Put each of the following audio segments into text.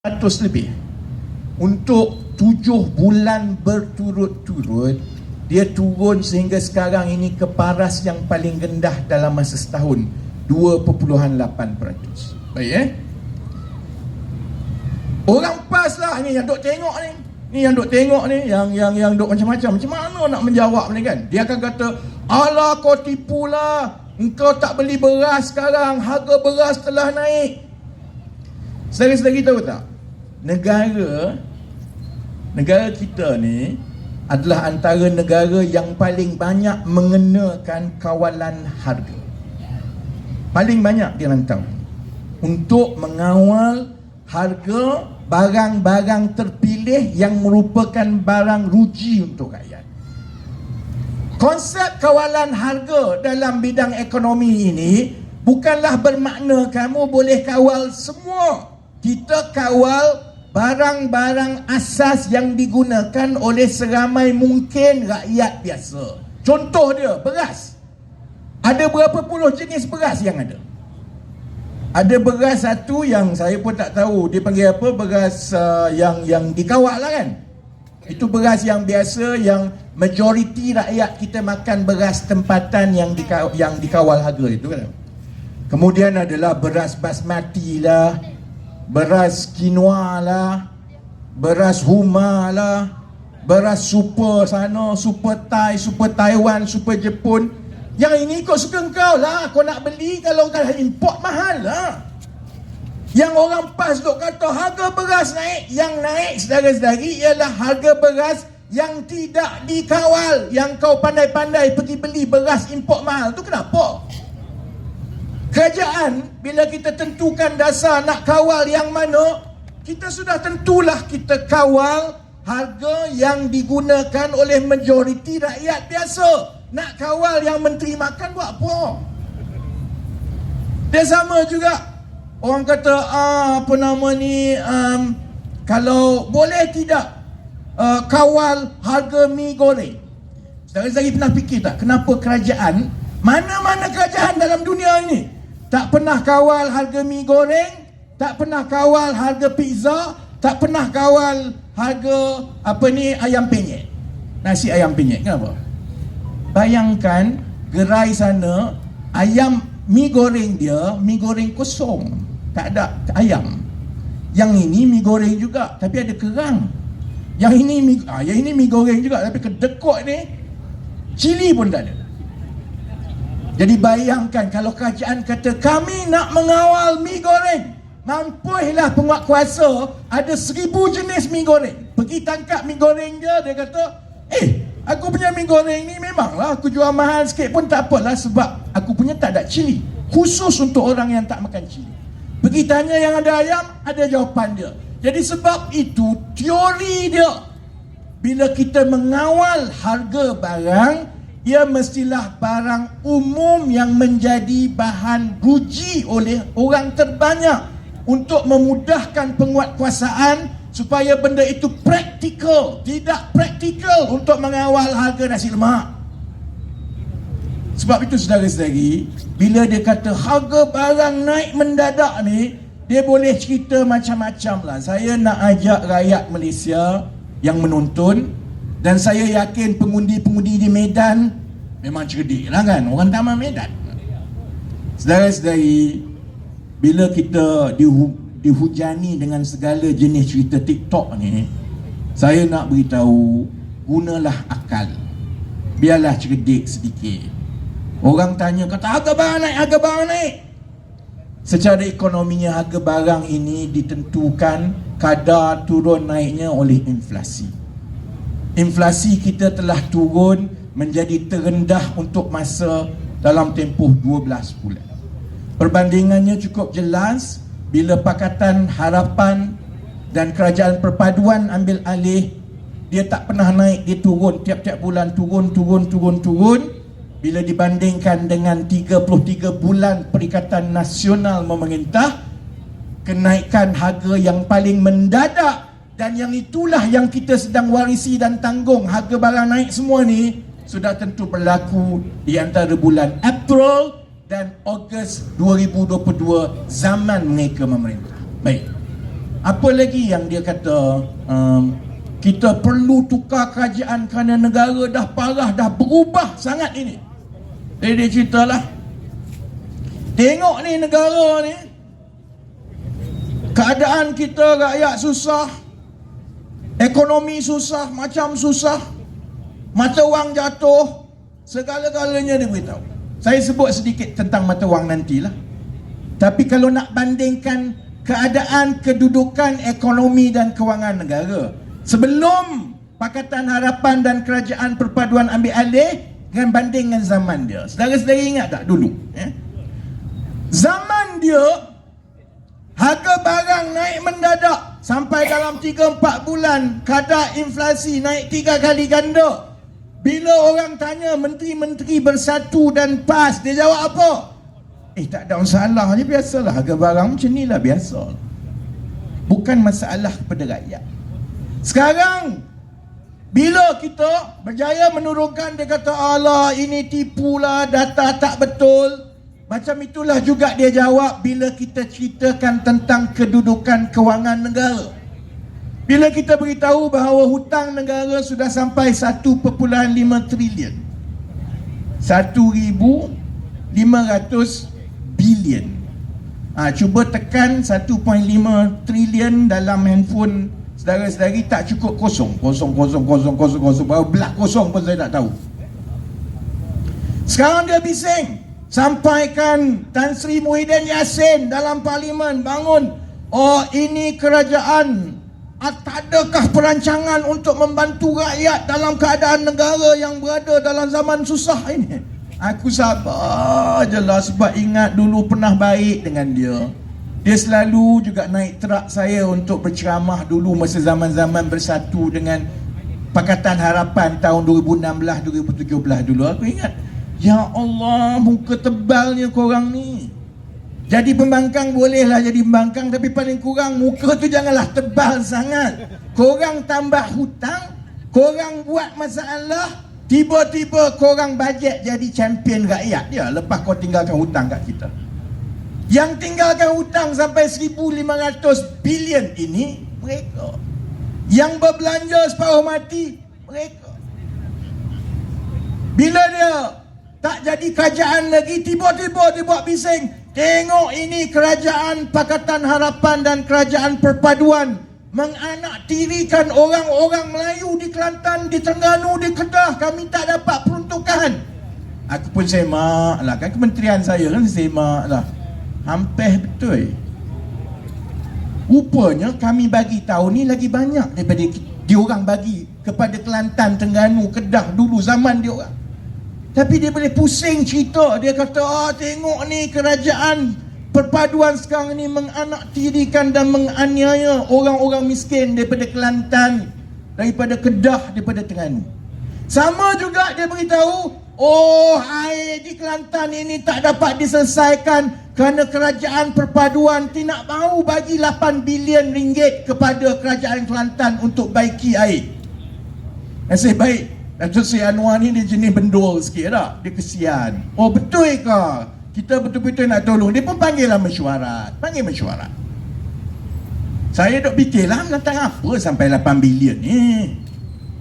100 lebih. Untuk 7 bulan berturut-turut, dia turun sehingga sekarang ini ke paras yang paling rendah dalam masa setahun, 2.8%. Baik orang PAS lah ni yang duk tengok ni. Ni yang duk tengok ni, yang duk macam-macam. Macam mana nak menjawab ni kan? Dia akan kata, "Alah kau tipulah. Engkau tak beli beras sekarang. Harga beras telah naik." Saudara-saudari tahu tak? Negara kita ni adalah antara negara yang paling banyak mengenakan kawalan harga. Paling banyak dirantau untuk mengawal harga barang-barang terpilih yang merupakan barang ruji untuk rakyat. Konsep kawalan harga dalam bidang ekonomi ini bukanlah bermakna kamu boleh kawal semua. Kita kawal barang-barang asas yang digunakan oleh seramai mungkin rakyat biasa. Contoh dia, beras. Ada berapa puluh jenis beras yang ada? Ada beras satu yang saya pun tak tahu dia panggil apa, beras yang dikawal lah kan. Itu beras yang biasa, yang majoriti rakyat kita makan beras tempatan yang dikawal harga itu kan. Kemudian adalah beras basmati lah, beras quinoa lah, beras huma lah, beras super sana, super Thai, super Taiwan, super Jepun. Yang ini kau suka kau lah. Kau nak beli, kalau kau import mahal lah. Yang orang PAS duk kata harga beras naik, yang naik saudara-saudari ialah harga beras yang tidak dikawal. Yang kau pandai-pandai pergi beli beras import mahal tu kenapa? Kerajaan bila kita tentukan dasar nak kawal yang mana, kita sudah tentulah kita kawal harga yang digunakan oleh majoriti rakyat biasa. Nak kawal yang menteri makan buat apa? Dia sama juga. Orang kata apa nama ni, kalau boleh tidak kawal harga mi goreng. Saudara-saudari pernah fikir tak kenapa kerajaan, mana-mana kerajaan dalam dunia ini tak pernah kawal harga mi goreng, tak pernah kawal harga pizza, tak pernah kawal harga apa ni, ayam penyet, nasi ayam penyet. Kenapa? Bayangkan gerai sana, ayam mi goreng dia, mi goreng kosong, tak ada ayam. Yang ini mi goreng juga tapi ada kerang. Yang ini mi goreng juga tapi kedekut ni cili pun tak ada. Jadi bayangkan kalau kerajaan kata kami nak mengawal mi goreng, mampulah penguatkuasa ada 1000 jenis mi goreng. Pergi tangkap mi goreng dia kata, aku punya mi goreng ni memanglah aku jual mahal sikit pun tak apalah sebab aku punya tak ada cili. Khusus untuk orang yang tak makan cili. Pergi tanya yang ada ayam, ada jawapan dia. Jadi sebab itu teori dia, bila kita mengawal harga barang, ia mestilah barang umum yang menjadi bahan ruji oleh orang terbanyak untuk memudahkan penguatkuasaan supaya benda itu praktikal. Tidak praktikal untuk mengawal harga nasi lemak. Sebab itu saudara-saudari, bila dia kata harga barang naik mendadak ni, dia boleh cerita macam-macam lah. Saya nak ajak rakyat Malaysia yang menonton, dan saya yakin pengundi-pengundi di Medan memang cerdik lah kan, orang taman Medan. Saudara-saudari, bila kita dihujani dengan segala jenis cerita TikTok ni, saya nak beritahu, gunalah akal, biarlah cerdik sedikit. Orang tanya, kata harga barang naik. Secara ekonominya harga barang ini ditentukan kadar turun naiknya oleh inflasi. Inflasi kita telah turun menjadi terendah untuk masa dalam tempoh 12 bulan. Perbandingannya cukup jelas bila Pakatan Harapan dan Kerajaan Perpaduan ambil alih. Dia tak pernah naik, dia turun tiap-tiap bulan, turun. Bila dibandingkan dengan 33 bulan Perikatan Nasional memerintah, kenaikan harga yang paling mendadak, dan yang itulah yang kita sedang warisi dan tanggung. Harga barang naik semua ni sudah tentu berlaku di antara bulan April dan Ogos 2022, zaman mereka memerintah. Baik. Apa lagi yang dia kata, kita perlu tukar kerajaan kerana negara dah parah, dah berubah sangat ini. Jadi dia ceritalah, tengok ni negara ni, keadaan kita rakyat susah, ekonomi susah, macam susah, mata wang jatuh, segala-galanya dia beritahu. Saya sebut sedikit tentang mata wang nantilah. Tapi kalau nak bandingkan keadaan kedudukan ekonomi dan kewangan negara sebelum Pakatan Harapan dan Kerajaan Perpaduan ambil alih dengan banding dengan zaman dia, saudara-saudara ingat tak dulu? Zaman dia, harga barang naik mendadak sampai dalam 3-4 bulan, kadar inflasi naik 3 kali ganda. Bila orang tanya menteri-menteri bersatu dan PAS, dia jawab apa? Tak ada masalah je, biasalah, harga barang macam ni lah, biasa. Bukan masalah kepada rakyat. Sekarang bila kita berjaya menurunkan, dia kata alah ini tipulah, data tak betul. Macam itulah juga dia jawab bila kita ceritakan tentang kedudukan kewangan negara. Bila kita beritahu bahawa hutang negara sudah sampai 1.5 trilion, 1,500 bilion. Cuba tekan 1.5 trilion dalam handphone saudara-saudari, tak cukup kosong. Berapa belah kosong pun saya tak tahu. Sekarang dia bising, sampaikan Tan Sri Muhyiddin Yassin dalam parlimen, bangun, ini kerajaan, tak adakah perancangan untuk membantu rakyat dalam keadaan negara yang berada dalam zaman susah ini? Aku sabar je lah, sebab ingat dulu pernah baik dengan dia. Dia selalu juga naik truk saya untuk berceramah dulu masa zaman-zaman bersatu dengan Pakatan Harapan tahun 2016-2017 dulu. Aku ingat, ya Allah, muka tebalnya korang ni. Jadi pembangkang bolehlah jadi pembangkang, tapi paling kurang muka tu janganlah tebal sangat. Korang tambah hutang, korang buat masalah, tiba-tiba korang bajet jadi champion rakyat dia lepas kau tinggalkan hutang kat kita. Yang tinggalkan hutang sampai 1,500 bilion ini mereka. Yang berbelanja separuh mati mereka. Bila dia tak jadi kerajaan lagi, tiba-tiba dia buat bising. Tengok ini kerajaan Pakatan Harapan dan Kerajaan Perpaduan menganaktirikan orang-orang Melayu di Kelantan, di Terengganu, di Kedah. Kami tak dapat peruntukan. Aku pun semak lah, kan kementerian saya kan semak lah. Hampir betul. Rupanya kami bagi tahu ni lagi banyak daripada diorang bagi kepada Kelantan, Terengganu, Kedah dulu zaman diorang. Tapi dia boleh pusing cerita. Dia kata, tengok ni kerajaan perpaduan sekarang ni menganaktirikan dan menganiaya orang-orang miskin daripada Kelantan, daripada Kedah, daripada Terengganu. Sama juga dia beritahu, air di Kelantan ini tak dapat diselesaikan kerana kerajaan perpaduan tidak mahu bagi 8 bilion ringgit kepada kerajaan Kelantan untuk baiki air. Nasib baik Datuk Seri Anwar ni dia jenis bendul sikit tak? Dia kesian. Betul ke? Kita betul-betul nak tolong. Dia pun panggil lah mesyuarat. Saya duk fikirlah tentang apa sampai 8 bilion ni.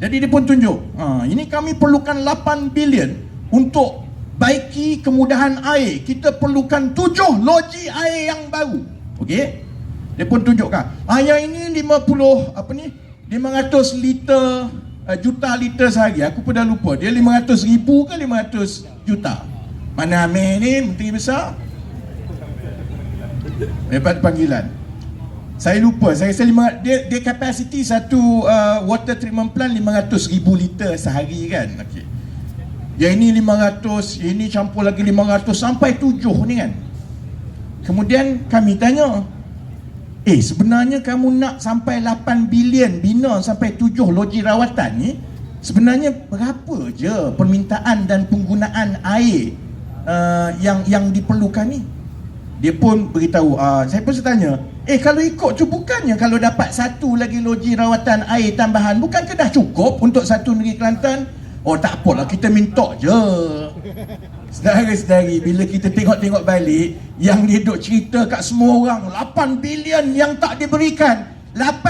Jadi dia pun tunjuk, ini kami perlukan 8 bilion untuk baiki kemudahan air. Kita perlukan 7 loji air yang baru. Okey? Dia pun tunjukkan, yang ini 500 liter, juta liter sehari. Aku pun dah lupa, dia 500,000 ke 500 juta. Mana Amir ni, menteri besar, dapat panggilan. Saya lupa, saya rasa dia kapasiti satu water treatment plant 500,000 liter sehari kan. Okay. Yang ini 500, ini campur lagi 500 sampai 7 ni kan. Kemudian kami tanya, sebenarnya kamu nak sampai 8 bilion bina sampai 7 loji rawatan ni, sebenarnya berapa je permintaan dan penggunaan air yang diperlukan ni? Dia pun beritahu, saya pun tanya, kalau ikut tu bukannya kalau dapat satu lagi loji rawatan air tambahan, bukankah dah cukup untuk satu negeri Kelantan? Oh tak apalah, kita minta je. Saudara-saudari, bila kita tengok-tengok balik, yang dia duk cerita kat semua orang, 8 bilion yang tak diberikan,